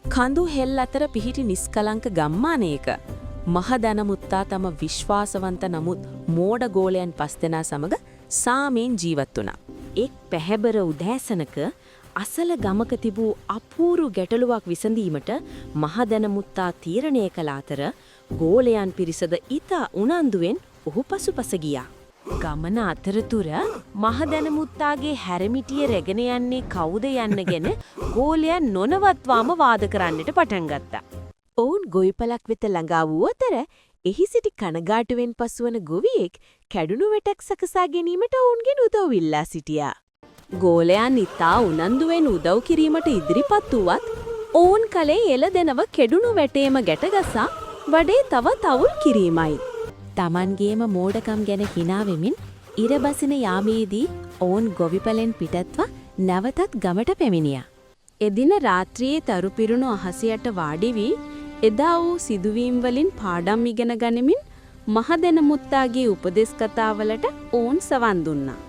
කඳු හෙල් අතර පිහිටි නිස්කලංක ගම්මානයක මහදැනමුත්තා තම විශ්වාසවන්ත නමුත් මෝඩ ගෝලයන් 5 දෙනා සමග සාමයෙන් ජීවත් වුණා. එක් පැහැබර උදෑසනක අසල ගමක තිබූ අපූරු ගැටලුවක් විසඳීමට මහදැනමුත්තා තීරණය කළ අතර ගෝලයන් පිරිසද ඉතා උනන්දුවෙන් ඔහු පසුපස ගියා. ගමන අතරතුර මහදැනමුත්තාගේ හැරමිටිය රැගෙන යන්නේ කවුද යන්න ගැන ගෝලයන් නොනවත්වාම වාද කරන්නට පටන් ගත්තා. ඔවුන් ගොවිපලක් වෙත ළඟා වූ අතර එහි සිටි කනගාටුවෙන් පසුවන ගොවියෙක් කැඩුණු වැටක් සකසා ගැනීමට ඔවුන්ගෙන් උදව් ඉල්ලා සිටියා. ගෝලයන් ඉතා උනන්දුවෙන් උදව් කිරීමට ඉදිරිපත් වුවත් ඔවුන් කලේ එළදෙනව කෙඩුණු වැටේම ගැටගසා වඩේ තවත් අවුල් කිරීමයි. තමන්ගේම මෝඩකම් ගැන හිනා වෙමින් ඉරබසින යාමේදී ඔවුන් ගොවිපලෙන් පිටත්ව නැවතත් ගමට පැමිණියා. එදින රාත්‍රියේ තරු පිරුණු අහසයට වාඩි වී එදා වූ සිදුවීම් වලින් පාඩම් ඉගෙන ගනිමින් මහදැනමුත්තාගේ උපදෙස් කතාවලට ඔවුන් සවන් දුන්නා.